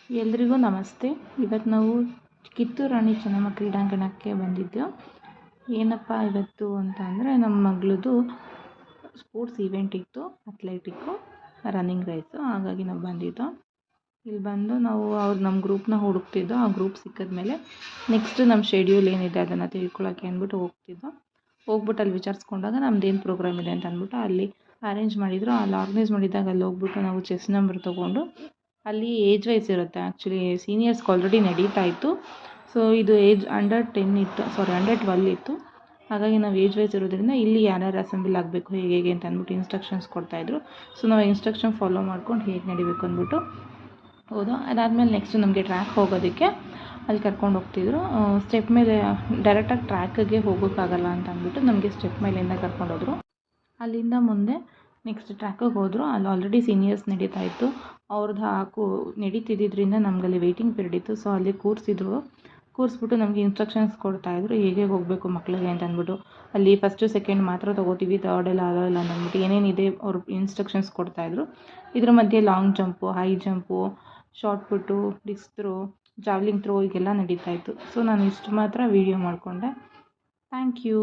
ಎಲ್ರಿಗೂ ನಮಸ್ತೆ. ಇವತ್ತು ನಾವು ಕಿತ್ತೂರು ರಾಣಿ ಚೆನ್ನಮ್ಮ ಕ್ರೀಡಾಂಗಣಕ್ಕೆ ಬಂದಿದ್ದು. ಏನಪ್ಪ ಇವತ್ತು ಅಂತ ಅಂದರೆ ನಮ್ಮ ಮಗಳದು ಸ್ಪೋರ್ಟ್ಸ್ ಈವೆಂಟ್ ಇತ್ತು, ಅಥ್ಲೆಟಿಕ್ಕು, ರನ್ನಿಂಗ್ ರೇಸು. ಹಾಗಾಗಿ ನಾವು ಬಂದಿದ್ದು. ಇಲ್ಲಿ ಬಂದು ನಾವು ನಮ್ಮ ಗ್ರೂಪ್ನ ಹುಡುಕ್ತಿದ್ದೋ. ಆ ಗ್ರೂಪ್ ಸಿಕ್ಕಿದ್ಮೇಲೆ ನೆಕ್ಸ್ಟ್ ನಮ್ಮ ಶೆಡ್ಯೂಲ್ ಏನಿದೆ ಅದನ್ನು ತಿಳ್ಕೊಳ್ಳೋಕ್ಕೆ ಅಂದ್ಬಿಟ್ಟು ಹೋಗ್ಬಿಟ್ಟು ಅಲ್ಲಿ ವಿಚಾರಿಸ್ಕೊಂಡಾಗ ನಮ್ದೇನು ಪ್ರೋಗ್ರಾಮ್ ಇದೆ ಅಂತ ಅಂದ್ಬಿಟ್ಟು ಅಲ್ಲಿ ಅರೇಂಜ್ ಮಾಡಿದರು. ಅಲ್ಲಿ ಆರ್ಗನೈಸ್ ಮಾಡಿದಾಗ ಅಲ್ಲಿ ಹೋಗ್ಬಿಟ್ಟು ನಾವು ಚೆಸ್ ನಂಬರ್ ತೊಗೊಂಡು, ಅಲ್ಲಿ ಏಜ್ ವೈಸ್ ಇರುತ್ತೆ. ಆ್ಯಕ್ಚುಲಿ ಸೀನಿಯರ್ಸ್ಗೆ ಆಲ್ರೆಡಿ ನಡೀತಾ ಇತ್ತು. ಸೊ ಇದು ಏಜ್ ಅಂಡರ್ 12 ಇತ್ತು. ಹಾಗಾಗಿ ನಾವು ಏಜ್ ವೈಸ್ ಇರೋದ್ರಿಂದ ಇಲ್ಲಿ ಯಾರ್ಯಾರು ಅಸೆಂಬಲ್ ಆಗಬೇಕು ಹೇಗೆ ಅಂತ ಅಂದ್ಬಿಟ್ಟು ಇನ್ಸ್ಟ್ರಕ್ಷನ್ಸ್ ಕೊಡ್ತಾಯಿದ್ರು. ಸೊ ನಾವು ಇನ್ಸ್ಟ್ರಕ್ಷನ್ ಫಾಲೋ ಮಾಡ್ಕೊಂಡು ಹೇಗೆ ನಡಿಬೇಕು ಅಂದ್ಬಿಟ್ಟು ಹೌದು. ಅದಾದಮೇಲೆ ನೆಕ್ಸ್ಟ್ ನಮಗೆ ಟ್ರ್ಯಾಕ್ ಹೋಗೋದಕ್ಕೆ ಅಲ್ಲಿ ಕರ್ಕೊಂಡು ಹೋಗ್ತಿದ್ರು. ಸ್ಟೆಪ್ ಮೇಲೆ ಡೈರೆಕ್ಟಾಗಿ ಟ್ರ್ಯಾಕಿಗೆ ಹೋಗೋಕ್ಕಾಗಲ್ಲ ಅಂತ ಅಂದ್ಬಿಟ್ಟು ನಮಗೆ ಸ್ಟೆಪ್ ಮೇಲಿಂದ ಕರ್ಕೊಂಡೋದ್ರು. ಅಲ್ಲಿಂದ ಮುಂದೆ ನೆಕ್ಸ್ಟ್ ಟ್ರ್ಯಾಕಿಗೆ ಹೋದರು. ಅಲ್ಲಿ ಆಲ್ರೆಡಿ ಸೀನಿಯರ್ಸ್ ನಡೀತಾ ಇತ್ತು. ಅವ್ರದ್ದು ನಡೀತಿದ್ದರಿಂದ ನಮಗಲ್ಲಿ ವೆಯ್ಟಿಂಗ್ ಪೀರಿಯಡ್ ಇತ್ತು. ಸೊ ಅಲ್ಲಿ ಕೂರಿಸ್ಬಿಟ್ಟು ನಮಗೆ ಇನ್ಸ್ಟ್ರಕ್ಷನ್ಸ್ ಕೊಡ್ತಾಯಿದ್ರು ಹೇಗೆ ಹೋಗಬೇಕು ಮಕ್ಕಳಿಗೆ ಅಂತ ಅಂದ್ಬಿಟ್ಟು. ಅಲ್ಲಿ ಫಸ್ಟು ಸೆಕೆಂಡ್ ಮಾತ್ರ ತೊಗೋತೀವಿ, ಥರ್ಡ್ ಎಲ್ಲ ಅಲ್ಲ ಅಂದ್ಬಿಟ್ಟು ಏನೇನಿದೆ ಅವರು ಇನ್ಸ್ಟ್ರಕ್ಷನ್ಸ್ ಕೊಡ್ತಾಯಿದ್ರು. ಇದರ ಮಧ್ಯೆ long jump, high jump, shot put, disc throw, javelin throw ಹೀಗೆಲ್ಲ ನಡೀತಾ ಇತ್ತು. ಸೊ ನಾನು ಇಷ್ಟು ಮಾತ್ರ ವೀಡಿಯೋ ಮಾಡಿಕೊಂಡೆ. Thank you.